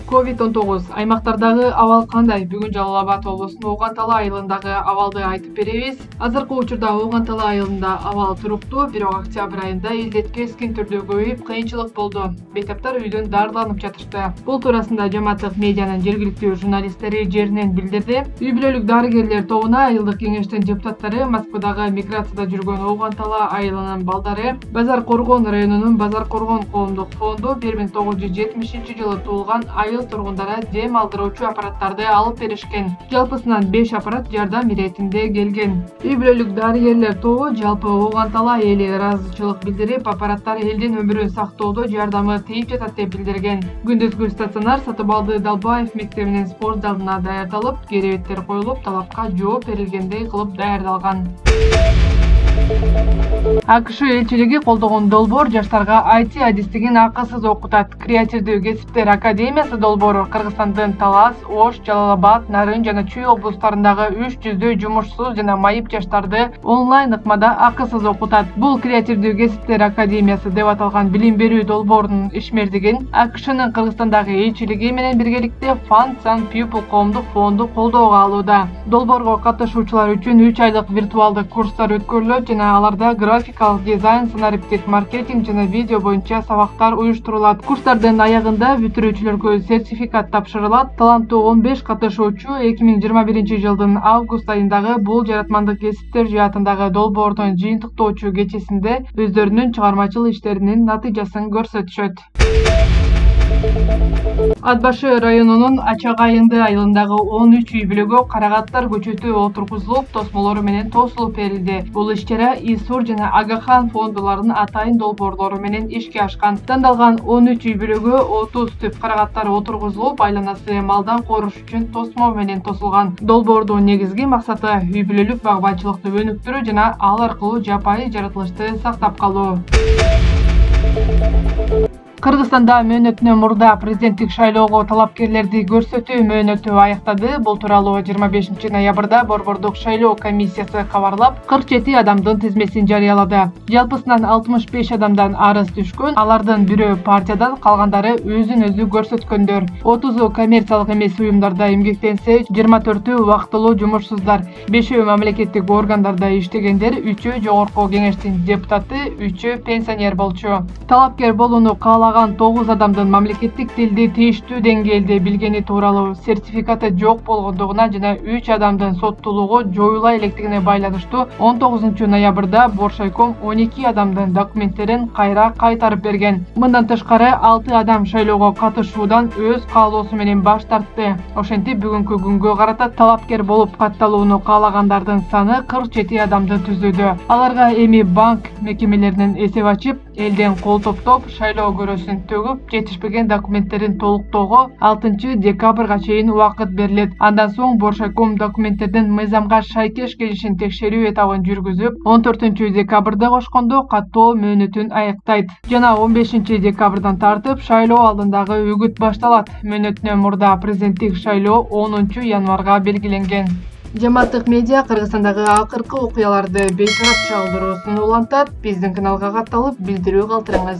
COVID-19 аймактардагы абал кандай? Бүгүн Жалал Абад облусунун Оогантала айылындагы абалды айтып беребиз. Азыркы учурда Оогантала айылында абал туруктуу, бирок октябрь айында илдет кескин түрдө көбөйүп, кыйынчылык болду. Бейтаптар үйдөн дарыланып жатышты. Бул туурасында жамааттык медианын жергиликтүү журналисттери жеринен билдирди. Үй бүлөлүк дарыгерлер тобуна айылдык кеңештин депутаттары, Москвадагы миграцияда жүргөн Оогантала айылынын балдары, Базар Коргон районунун Базар Коргон коомдук фонду 1970-жылы туулган айыл тургундара дем алдыруучу аппараттарды алып беришкен. Жалпысынан 5 аппарат жардам иретинде келген. Үй бүлөлүк дарыгерлер тобу жалпы Оогантала эли ыраазычылык билдирип, аппараттар элдин өмүрүн сактоодо жардамы тийип жатат деп билдирген. Күндүзгү стационар Сатып алды Далбаев мектебинин спорт залына даярдалып, керебеттер коюлуп, талапка жооп берилгендей кылып даярдалган. АКШ элчилиги колдогон долбоор жаштарга IT адистигин акысыз окутат. Креативдүү кесиптер академиясы долбоору Кыргызстандын Талас, Ош, Жалал Абад, Нарын жана Чүй облустарындагы 300 жумушсуз жана майып жаштарды онлайн ыкмада акысыз окутат. Бул креативдүү кесиптер академиясы деп аталган билим берүү долбоорунун ишмердигин АКШнын Кыргызстандагы элчилиги менен биргеликте Funds and People коомдук фонду колдоого алууда. Долбоорго катышуучулар үчүн 3 айлык виртуалдык курстар өткөрүлөт жана аларда графикалык дизайн, сценариптик маркетинг жана видео боюнча сабактар уюштурулат. Курстардын аягында бүтүрүүчүлөргө сертификат тапшырылат. Таланттуу 15 катышуучу 2021 жылдын август айындагы бул жаратмандык кесиптер жаатындагы долбоордун жыйынтыктоочу кечесинде өздөрүнүн чыгармачыл иштеринин натыйжасын көрсөтүшөт. Ат башы районунун Ачак айынды айылындагы 13 үй бүлөгө карагаттар көчөтү отургузулуп, тосмолору менен тосулуп берилди. Бул иш-чара ИСУР жана Агахан фондуларынын атайын долбоорлору менен ишке ашкан. Тандалган 13 үй бүлөгө 30 түп карагаттар отургузулуп, айланасы малдан коруш үчүн тосмо менен тосулган. Долбоордун негизги максаты үй бүлөлүк багбанчылыкты өнүктүрүү жана ал аркылуу жапайы жаратылышты сактап калуу. Кыргызстанда мөөнөтүнөн мурда президенттик шайлоого талапкерлерди көрсөтүү мөөнөтү аяктады. Бул тууралуу 25 ноябрда Борбордук шайлоо комиссиясы кабарлап, 47 адамдын тизмесин жарыялады. Жалпысынан 65 адамдан арыз түшкөн, алардын бирөө партиядан, калгандары өзүн өзү көрсөткөндөр. 30-у коммерциялык эмес уюмдарда эмгектенсе, 24-ü убактылуу жумушсуздар, 5-өө мамлекеттик органдарда иштегендер, 3-өө жогорку кеңештин депутаты, 3-өө пенсионер болчу. Талапкер болууну каалаган 9 адамдын мамлекеттик тилди тийиштүү деңгээлде билгени тууралуу сертификаты жок болгондугуна жана 3 адамдын соттуулугу жоюла электигине байланыштуу 19 ноябрда Боршайком 12 адамдын документтерин кайра кайтарып берген. Мындан тышкары 6 адам шайлоого катышуудан өз каалоосу менен баш тартты. Ошентип бүгүнкү күнгө карата талапкер болуп катталууну каалагандардын саны 47 адамды түзүүдө. Аларга эми банк мекемелеринин эсеп ачып, элден кол топтоп, шайлоо көрөсүн төгүп, жетишпеген документтерин толуктоого 6 декабрга чейин убакыт берилет. Андан соң Боршайком документтердин мыйзамга шайкеш келишин текшерүү этабын жүргүзүп, 14 декабрда кошкондо каттоо мөөнөтүн аяктайт. Жана 15 декабрдан тартып шайлоо алдындагы үгүт башталат. Мөөнөтүнөн мурда президенттик шайлоо 10 январга белгиленген. Жамааттык медиа Кыргызстандагы акыркы окуяларды бейтарап чагылдырууусун улантат. Биздин каналга катталып билдирүү калтырыңыз.